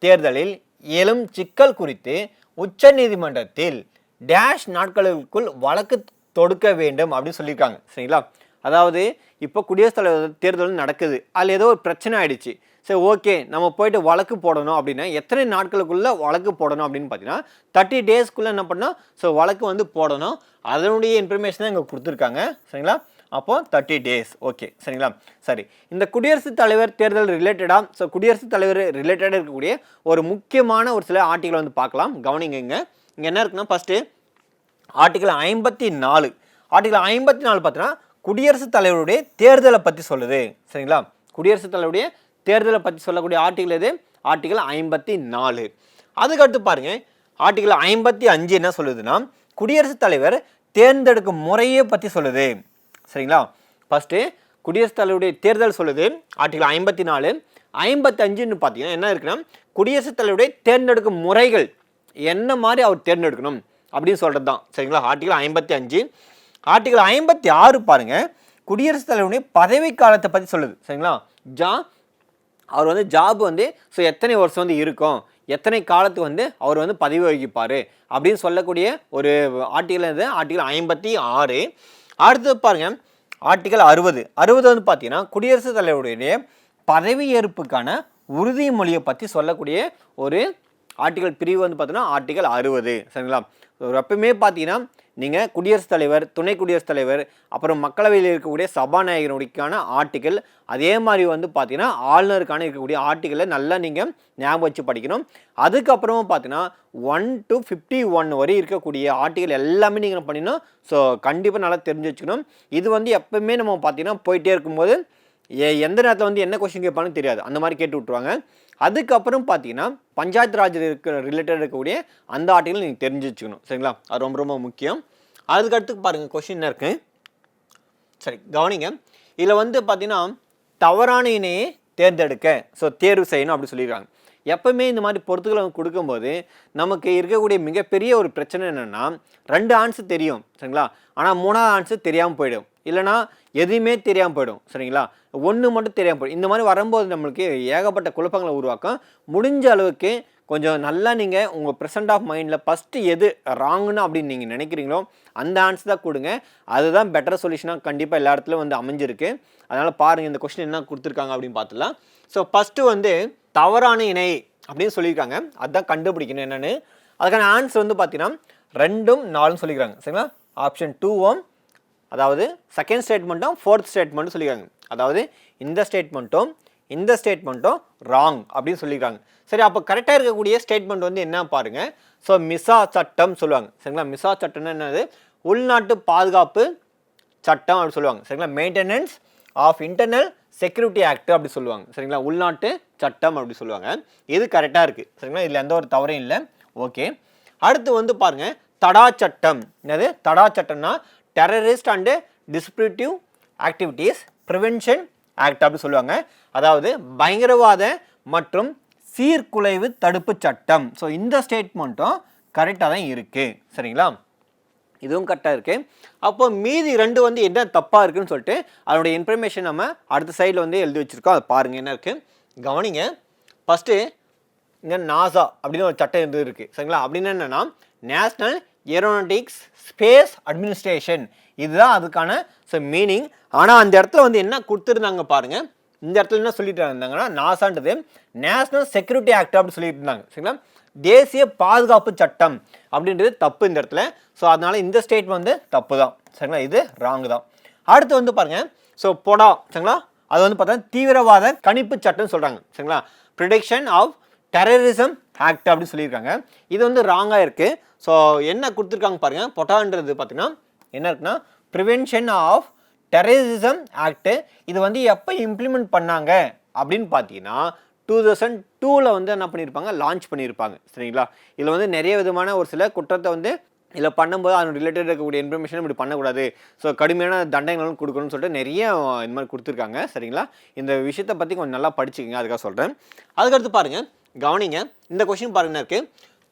தேர்தலில் எழும் சிக்கல் குறித்து உச்ச நீதிமன்றத்தில் டேஷ் நாட்களுக்குள் வழக்கு தொடுக்க வேண்டும் அப்படின்னு சொல்லியிருக்காங்க. சரிங்களா? அதாவது இப்போ குடியரசுத் தலைவர் தேர்தல் நடக்குது, அதில் ஏதோ ஒரு பிரச்சனை ஆயிடுச்சு. சரி, ஓகே, நம்ம போயிட்டு வழக்கு போடணும் அப்படின்னா எத்தனை நாட்களுக்குள்ளே வழக்கு போடணும் அப்படின்னு பார்த்தீங்கன்னா 30 டேஸ்க்குள்ளே என்ன பண்ணோம், ஸோ வழக்கு வந்து போடணும். அதனுடைய இன்ஃபர்மேஷன் தான் இங்கே கொடுத்துருக்காங்க. சரிங்களா? அப்போ 30 days. ஓகே சரிங்களா? சரி, இந்த குடியரசுத் தலைவர் தேர்தல் ரிலேட்டடாக, ஸோ குடியரசுத் தலைவர் ரிலேட்டடாக இருக்கக்கூடிய ஒரு முக்கியமான ஒரு சில ஆர்டிகளை வந்து பார்க்கலாம். கவனிங்க. இங்கே என்ன இருக்குன்னா, ஃபஸ்ட்டு ஆர்டிகல் 54. ஆர்டிகல் 54 பார்த்தீங்கன்னா குடியரசுத் தலைவருடைய தேர்தலை பற்றி சொல்லுது. சரிங்களா? குடியரசுத் தலைவருடைய தேர்தலை பற்றி சொல்லக்கூடிய ஆர்டிகல் எது? ஆர்டிகல் 54. அதுக்கடுத்து பாருங்க, ஆர்டிகல் 55 என்ன சொல்லுதுன்னா, குடியரசுத் தலைவர் தேர்ந்தெடுக்கும் முறையை பற்றி சொல்லுது. சரிங்களா? ஃபஸ்ட்டு குடியரசுத் தலைவருடைய தேர்தல் சொல்லுது, ஆர்டிகல் 54. 55ன்னு பார்த்தீங்கன்னா என்ன இருக்குன்னா, குடியரசுத் தலைவருடைய தேர்ந்தெடுக்கும் முறைகள் என்ன மாதிரி அவர் தேர்ந்தெடுக்கணும் அப்படின்னு சொல்கிறது தான். சரிங்களா? ஆர்டிகல் 55. ஆர்டிகல் 56 பாருங்க, குடியரசுத் தலைவருடைய பதவி காலத்தை பற்றி சொல்லுது. சரிங்களா? அவர் வந்து ஜாப் வந்து ஸோ எத்தனை வருஷம் வந்து இருக்கும், எத்தனை காலத்துக்கு வந்து அவர் வந்து பதவி வகிப்பார் அப்படின்னு சொல்லக்கூடிய ஒரு ஆர்டிகல் இது ஆர்டிகல் 56. அடுத்தது பாருங்க, ஆர்டிகல் 60. 60 வந்து பார்த்தீங்கன்னா குடியரசுத் தலைவருடைய பதவியேற்புக்கான உறுதிமொழியை பற்றி சொல்லக்கூடிய ஒரு ஆர்டிகல் பிரிவு வந்து பார்த்தீங்கன்னா ஆர்டிகல் 60. சரிங்களா? எப்பவுமே பார்த்தீங்கன்னா நீங்கள் குடியரசுத் தலைவர், துணை குடியரசுத் தலைவர், அப்புறம் மக்களவையில் இருக்கக்கூடிய சபாநாயகருக்கான ஆர்டிகல், அதே மாதிரி வந்து பார்த்தீங்கன்னா ஆளுநருக்கான இருக்கக்கூடிய ஆர்டிக்கலை நல்லா நீங்கள் ஞாபகம் வச்சு படிக்கணும். அதுக்கப்புறமா பார்த்தீங்கன்னா 1 to 51 வரை இருக்கக்கூடிய ஆர்டிக்கல் எல்லாமே நீங்கள் பண்ணிடணும். ஸோ கண்டிப்பாக நல்லா தெரிஞ்சு வச்சுக்கணும். இது வந்து எப்பவுமே நம்ம பார்த்தீங்கன்னா போயிட்டே இருக்கும்போது எந்த நேரத்தில் வந்து என்ன கொஸ்டின் கேட்பான்னு தெரியாது, அந்த மாதிரி கேட்டு விட்ருவாங்க. அதுக்கப்புறம் பார்த்தீங்கன்னா பஞ்சாயத்து ராஜ் ரிலேட்டட் இருக்கக்கூடிய அந்த ஆர்டிகல் நீங்கள் தெரிஞ்சு வச்சுக்கணும். சரிங்களா? அது ரொம்ப ரொம்ப முக்கியம். அதுக்கடுத்து பாருங்கள், கொஸ்டின் என்ன இருக்குது. சரி, கவனிங்க. இதில் வந்து பார்த்தீங்கன்னா தவறான இணையை தேர்ந்தெடுக்க, ஸோ தேர்வு செய்யணும் அப்படி சொல்லியிருக்காங்க. எப்பவுமே இந்த மாதிரி பொறுத்துக்களை கொடுக்கும்போது நமக்கு இருக்கக்கூடிய மிகப்பெரிய ஒரு பிரச்சனை என்னென்னா, 2 ஆன்சர் தெரியும். சரிங்களா? ஆனால் 3ஆவது ஆன்சர் தெரியாமல் போயிடும், இல்லைனா எதுவுமே தெரியாமல் போயிடும். சரிங்களா? 1 மட்டும் தெரியாமல் போயிடும். இந்த மாதிரி வரும்போது நம்மளுக்கு ஏகப்பட்ட குழப்பங்களை உருவாக்கும். முடிஞ்ச அளவுக்கு கொஞ்சம் நல்லா நீங்கள் உங்கள் ப்ரெசன்ட் ஆஃப் மைண்டில் ஃபஸ்ட்டு எது ராங்குன்னு அப்படின்னு நீங்கள் நினைக்கிறீங்களோ அந்த ஆன்சர் தான் கொடுங்க. அதுதான் பெட்டர் சொல்யூஷனாக கண்டிப்பாக எல்லா இடத்துலையும் வந்து அமைஞ்சிருக்கு. அதனால் பாருங்கள், இந்த கொஸ்டின் என்ன கொடுத்துருக்காங்க அப்படின்னு பார்த்துலாம். ஸோ ஃபஸ்ட்டு வந்து தவறான இணை அப்படின்னு சொல்லியிருக்காங்க. அதுதான் கண்டுபிடிக்கணும் என்னென்னு. அதுக்கான ஆன்சர் வந்து பார்த்தீங்கன்னா 2ம் 4ம் சொல்லிக்கிறாங்க. சரிங்களா? ஆப்ஷன் 2ம், அதாவது செகண்ட் ஸ்டேட்மெண்ட்டும் 4th ஸ்டேட்மெண்ட்டும் சொல்லியிருக்காங்க. அதாவது இந்த ஸ்டேட்மெண்ட்டும் ராங் அப்படின்னு சொல்லியிருக்காங்க. சரி, அப்போ கரெக்டாக இருக்கக்கூடிய ஸ்டேட்மெண்ட் வந்து என்ன பாருங்கள். ஸோ மிசா சட்டம் சொல்லுவாங்க. சரிங்களா? மிசா சட்டம்னா என்னது? உள்நாட்டு பாதுகாப்பு சட்டம் அப்படி சொல்லுவாங்க. சரிங்களா? Maintenance of internal security act அப்படி சொல்லுவாங்க. சரிங்களா? உள்நாட்டு சட்டம் அப்படி சொல்லுவாங்க. இது கரெக்டாக இருக்குது. சரிங்களா? இதில் எந்த ஒரு தவறும் இல்லை. ஓகே, அடுத்து வந்து பாருங்கள், தடா சட்டம். என்னது தடா சட்டம்னா terrorist and disruptive activities prevention act அப்படி சொல்லுவாங்க. அதாவது பயங்கரவாத மற்றும் சீர்குலைவு தடுப்பு சட்டம். ஸோ இந்த ஸ்டேட்மெண்ட்டும் கரெக்டாக தான் இருக்குது. சரிங்களா? இதுவும் கரெக்டாக இருக்குது. அப்போ மீதி 2 வந்து என்ன தப்பாக இருக்குதுன்னு சொல்லிட்டு அதனுடைய இன்ஃபர்மேஷன் நம்ம அடுத்த சைடில் வந்து எழுதி வச்சுருக்கோம். அதை பாருங்கள் என்ன இருக்குது. கவனிங்க. ஃபஸ்ட்டு இங்கே நாசா அப்படின்னு ஒரு சட்டம் எது இருக்குது. சரிங்களா? அப்படின்னு என்னென்னா நேஷ்னல் ஏரோநாட்டிக்ஸ் ஸ்பேஸ் அட்மினிஸ்ட்ரேஷன். இதுதான் அதுக்கான மீனிங். ஆனால் அந்த இடத்துல வந்து என்ன கொடுத்துருந்தாங்க பாருங்கள். இந்த இடத்துல என்ன சொல்லிட்டு இருந்தாங்கன்னா, நாசான்றது நேஷ்னல் செக்யூரிட்டி ஆக்ட் அப்படின்னு சொல்லிட்டு இருந்தாங்க. சரிங்களா? தேசிய பாதுகாப்பு சட்டம் அப்படின்றது தப்பு இந்த இடத்துல. ஸோ அதனால் இந்த ஸ்டேட் வந்து தப்பு தான். சரிங்களா? இது ராங்கு தான். அடுத்து வந்து பாருங்கள், ஸோ பொடா. சரிங்களா? அது வந்து பார்த்தா தீவிரவாத கணிப்பு சட்டம்னு சொல்கிறாங்க. சரிங்களா? ப்ரிடிக்ஷன் ஆஃப் டெரரிசம் ஆக்ட் அப்படின்னு சொல்லியிருக்காங்க. இது வந்து ராங்காக இருக்குது. ஸோ என்ன கொடுத்துருக்காங்க பாருங்கள். பொட்டான்றது பார்த்தீங்கன்னா என்ன இருக்குன்னா, ப்ரிவென்ஷன் ஆஃப் டெரரிசம் ஆக்ட். இது வந்து எப்போ இம்ப்ளிமெண்ட் பண்ணாங்க அப்படின்னு பார்த்தீங்கன்னா 2002 வந்து என்ன பண்ணியிருப்பாங்க, லான்ச் பண்ணியிருப்பாங்க. சரிங்களா? இதில் வந்து நிறைய விதமான ஒரு சில குற்றத்தை வந்து இதில் பண்ணும்போது அது ரிலேட்டட் இருக்கக்கூடிய இன்ஃபர்மேஷன் இப்படி பண்ணக்கூடாது, ஸோ கடுமையான தண்டனைகளும் கொடுக்கணும்னு சொல்லிட்டு நிறைய இந்த மாதிரி கொடுத்துருக்காங்க. சரிங்களா? இந்த விஷயத்தை பற்றி கொஞ்சம் நல்லா படிச்சுக்கோங்க, அதுக்காக சொல்கிறேன். அதுக்கடுத்து பாருங்கள், கவனிங்க. இந்த கொஸ்டின் பாருங்க இருக்குது.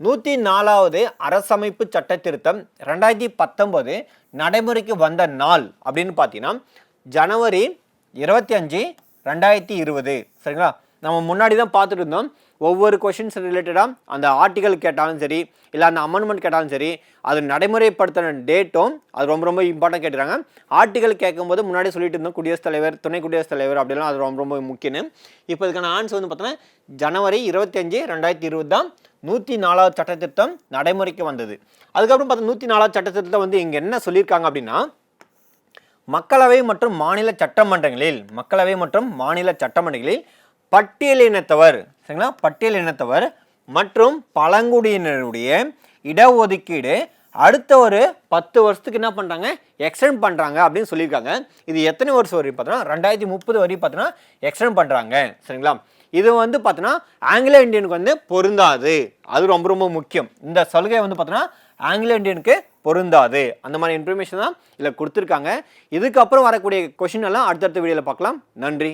104வது அரசமைப்பு சட்ட திருத்தம் 2019 நடைமுறைக்கு வந்த நாள் அப்படின்னு பார்த்தீங்கன்னா ஜனவரி 25, 2020. சரிங்களா? நம்ம முன்னாடி தான் பார்த்துட்டு இருந்தோம். ஒவ்வொரு கொஷின்ஸ் ரிலேட்டடாக அந்த ஆர்டிகல் கேட்டாலும் சரி, இல்லை அந்த அமெண்ட்மெண்ட் கேட்டாலும் சரி, அது நடைமுறைப்படுத்தின டேட்டும் அது ரொம்ப ரொம்ப இம்பார்ட்டன்ட் கேட்டுறாங்க. ஆர்டிகல் கேட்கும்போது முன்னாடி சொல்லிட்டு இருந்தோம் குடியரசுத் தலைவர், துணை குடியரசுத் தலைவர் அப்படிலாம் அது ரொம்ப ரொம்ப முக்கியம். இப்போ இதுக்கான ஆன்சர் வந்து பார்த்தோன்னா ஜனவரி 25, 2020 தான் 104வது சட்டத்திருத்தம் நடைமுறைக்கு வந்தது. அதுக்கப்புறம் பார்த்தா 104வது சட்டத்திருத்தம் வந்து இங்கே என்ன சொல்லியிருக்காங்க அப்படின்னா, மக்களவை மற்றும் மாநில சட்டமன்றங்களில் பட்டியலினத்தவர் சரிங்களா, பட்டியலினத்தவர் மற்றும் பழங்குடியினருடைய இடஒதுக்கீடு அடுத்த ஒரு 10 வருஷத்துக்கு என்ன பண்ணுறாங்க, எக்ஸ்டெண்ட் பண்ணுறாங்க அப்படின்னு சொல்லியிருக்காங்க. இது எத்தனை வருஷம் வரையும் பார்த்தோன்னா 2030 வரையும் பார்த்தோன்னா எக்ஸ்டெண்ட் பண்ணுறாங்க சரிங்களா. இது வந்து பார்த்தோன்னா ஆங்கிலோ இந்தியனுக்கு வந்து பொருந்தாது, அது ரொம்ப ரொம்ப முக்கியம். இந்த சலுகை வந்து பார்த்தோன்னா ஆங்கிலோ இந்தியனுக்கு பொருந்தாது. அந்த மாதிரி இன்ஃபர்மேஷன் தான் இதில் கொடுத்துருக்காங்க. இதுக்கப்புறம் வரக்கூடிய கொஷின் எல்லாம் அடுத்தடுத்த வீடியோவில் பார்க்கலாம். நன்றி.